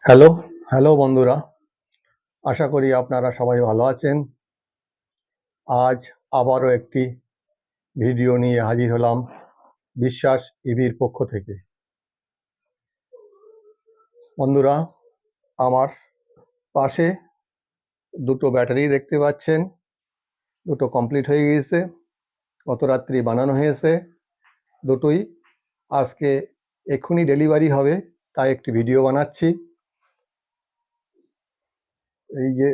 Hello, hello বন্ধুরা। আশা করি আপনারা সবাই ভালো আছেন। আজ আবারও একটি ভিডিও নিয়ে হাজির হলাম বিশ্বাস ইভির পক্ষ থেকে। বন্ধুরা, আমার পাশে দুটো ব্যাটারি দেখতে পাচ্ছেন। দুটো কমপ্লিট হয়ে গিয়েছে, গত রাত্রি বানানো হয়েছে। দুটোই আজকে এক্ষুনি ডেলিভারি হবে, তাই একটি ভিডিও বানাচ্ছি। এই যে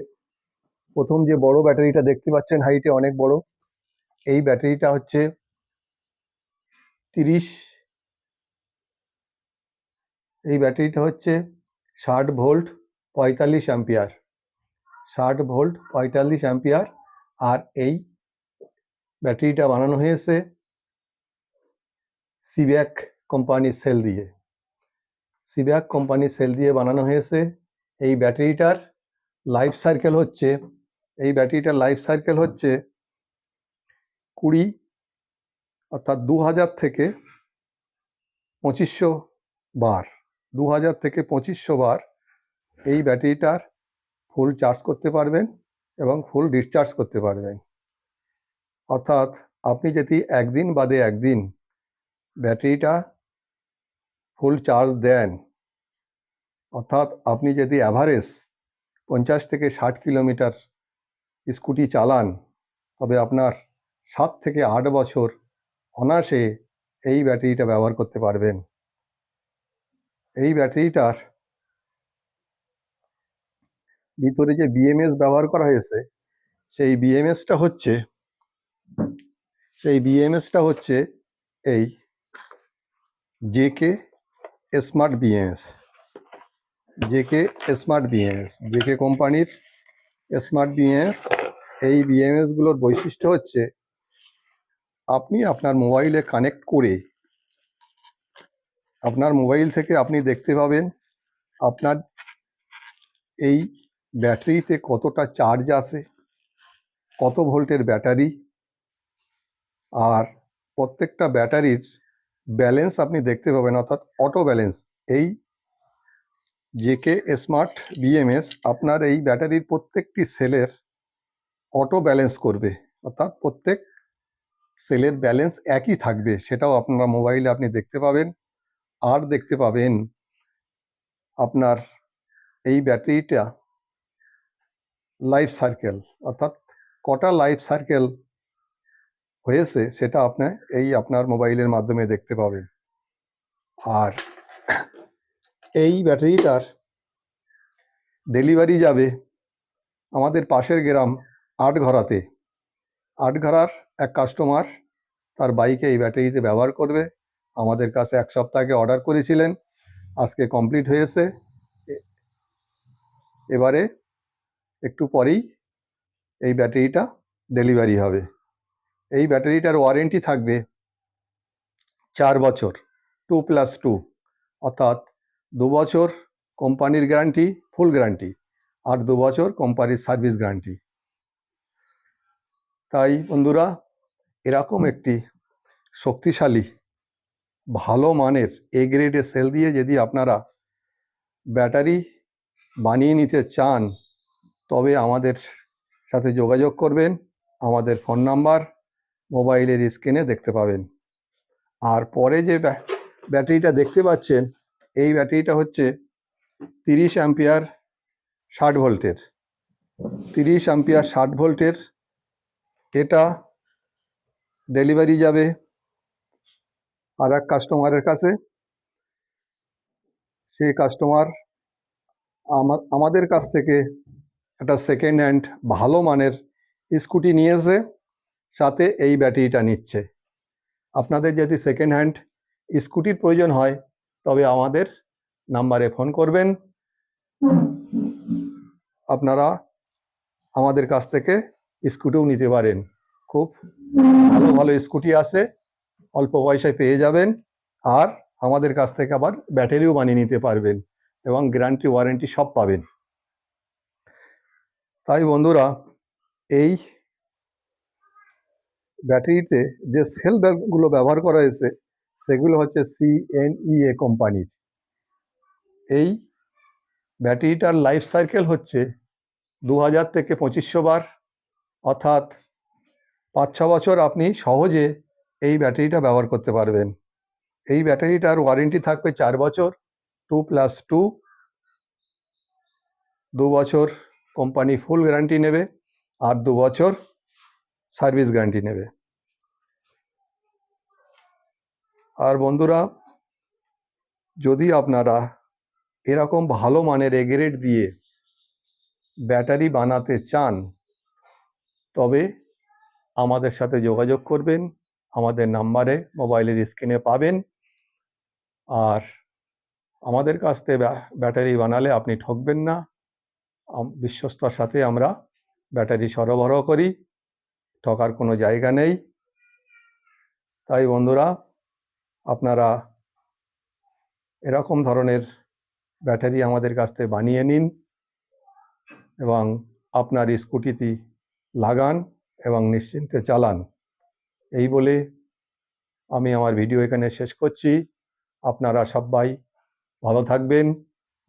প্রথম যে বড় ব্যাটারিটা দেখতে পাচ্ছেন, হাইটে অনেক বড়, এই ব্যাটারিটা হচ্ছে 60 ভোল্ট 45 অ্যাম্পিয়ার। 60 volt 45 ampere. আর এই ব্যাটারিটা বানানো হয়েছে সিব্যাক কোম্পানির সেল দিয়ে। সিব্যাক কোম্পানির সেল দিয়ে বানানো হয়েছে। এই ব্যাটারিটার লাইফ সাইকেল হচ্ছে 20, অর্থাৎ 2000 থেকে 2500 বার। 2000 থেকে 2500 বার এই ব্যাটারিটার ফুল চার্জ করতে পারবেন এবং ফুল ডিসচার্জ করতে পারবেন। অর্থাৎ আপনি যদি একদিন বাদে একদিন ব্যাটারিটা ফুল চার্জ দেন, অর্থাৎ আপনি যদি অ্যাভারেজ 50 থেকে 60 কিলোমিটার স্কুটি চালান, তবে আপনার 7 থেকে 8 বছর অনায়াসে এই ব্যাটারিটা ব্যবহার করতে পারবেন। এই ব্যাটারিটার ভিতরে যে বিএমএস ব্যবহার করা হয়েছে, সেই বিএমএসটা হচ্ছে এই জেকে স্মার্ট বিএমএস। জেকে কোম্পানির স্মার্ট বিএমএস। এই বিএমএসগুলোর বৈশিষ্ট্য হচ্ছে আপনি আপনার মোবাইলে কানেক্ট করে আপনার মোবাইল থেকে আপনি দেখতে পাবেন আপনার এই ব্যাটারিতে কতটা চার্জ আছে, কত ভোল্টের ব্যাটারি, আর প্রত্যেকটা ব্যাটারির ব্যালেন্স আপনি দেখতে পাবেন, অর্থাৎ অটো ব্যালেন্স। এই জেকে স্মার্ট বিএমএস আপনার এই ব্যাটারির প্রত্যেকটি সেলের অটো ব্যালেন্স করবে, অর্থাৎ প্রত্যেক সেলের ব্যালেন্স একই থাকবে, সেটাও আপনারা মোবাইলে আপনি দেখতে পাবেন। আর দেখতে পাবেন আপনার এই ব্যাটারিটা লাইফ সার্কেল, অর্থাৎ কটা লাইফ সার্কেল হয়েছে সেটা আপনি আপনার মোবাইলের মাধ্যমে দেখতে পাবেন। আর এই ব্যাটারিটার ডেলিভারি যাবে আমাদের পাশের গ্রাম আটঘরাতে। আটঘরার এক কাস্টমার তার বাইকে এই ব্যাটারিতে ব্যবহার করবে। আমাদের কাছে 1 সপ্তাহ আগে অর্ডার করেছিলেন, আজকে কমপ্লিট হয়েছে। এবারে একটু পরেই এই ব্যাটারিটা ডেলিভারি হবে। এই ব্যাটারিটার ওয়ারেন্টি থাকবে 4 বছর, 2+2, অর্থাৎ 2 বছর কোম্পানির গ্যারান্টি, ফুল গ্যারান্টি, আর 2 বছর কোম্পানির সার্ভিস গ্যারান্টি। তাই বন্ধুরা, এরকম একটি শক্তিশালী ভালো মানের এ গ্রেডের সেল দিয়ে যদি আপনারা ব্যাটারি বানিয়ে নিতে চান, তবে আমাদের সাথে যোগাযোগ করবেন। আমাদের ফোন নাম্বার মোবাইলের স্ক্রিনে দেখতে পাবেন। আর পরে যে ব্যাটারিটা দেখতে পাচ্ছেন, এই ব্যাটারিটা হচ্ছে 30 অ্যাম্পিয়ার 60 ভোল্টের। 30 অ্যাম্পিয়ার 60 ভোল্টের। এটা ডেলিভারি যাবে আর এক কাস্টমারের কাছে। সেই কাস্টমার আমাদের কাছ থেকে একটা সেকেন্ড হ্যান্ড ভালো মানের স্কুটি নিয়েছে, সাথে এই ব্যাটারিটা নিচ্ছে। আপনাদের যদি সেকেন্ড হ্যান্ড স্কুটির প্রয়োজন হয়, তবে আমাদের নাম্বারে ফোন করবেন। আপনারা আমাদের কাছ থেকে স্কুটিও নিতে পারেন। খুব ভালো ভালো স্কুটি আছে, অল্প পয়সায় পেয়ে যাবেন। আর আমাদের কাছ থেকে আবার ব্যাটারিও বানিয়ে নিতে পারবেন এবং গ্যারান্টি ওয়ারেন্টি সব পাবেন। তাই বন্ধুরা, এই ব্যাটারিতে যে সেল গুলো ব্যবহার করা হয়েছে, সেগুলো হচ্ছে CNEA কোম্পানির। এই ব্যাটারিটার লাইফ সাইকেল হচ্ছে 2000 থেকে 2500 বার, অর্থাৎ 5-6 বছর আপনি সহজে এই ব্যাটারিটা ব্যবহার করতে পারবেন। এই ব্যাটারিটার ওয়ারেন্টি থাকবে 4 বছর, 2+2, 2 বছর কোম্পানি ফুল গ্যারান্টি নেবে আর 2 বছর সার্ভিস গ্যারান্টি নেবে। আর বন্ধুরা, যদি আপনারা এরকম ভালো মানের এ গ্রেড দিয়ে ব্যাটারি বানাতে চান, তবে আমাদের সাথে যোগাযোগ করবেন, আমাদের নাম্বারে মোবাইলের স্ক্রিনে পাবেন। আর আমাদের কাছ থেকে ব্যাটারি বানালে আপনি ঠকবেন না। বিশ্বস্ততার সাথে আমরা ব্যাটারি সরবরাহ করি, ঠকার কোনো জায়গা নেই। তাই বন্ধুরা, আপনারা এরকম ধরনের ব্যাটারি আমাদের কাছ থেকে বানিয়ে নিন এবং আপনার স্কুটিতে লাগান এবং নিশ্চিন্তে চালান। এই বলে আমি আমার ভিডিও এখানে শেষ করছি। আপনারা সবাই ভালো থাকবেন।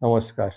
নমস্কার।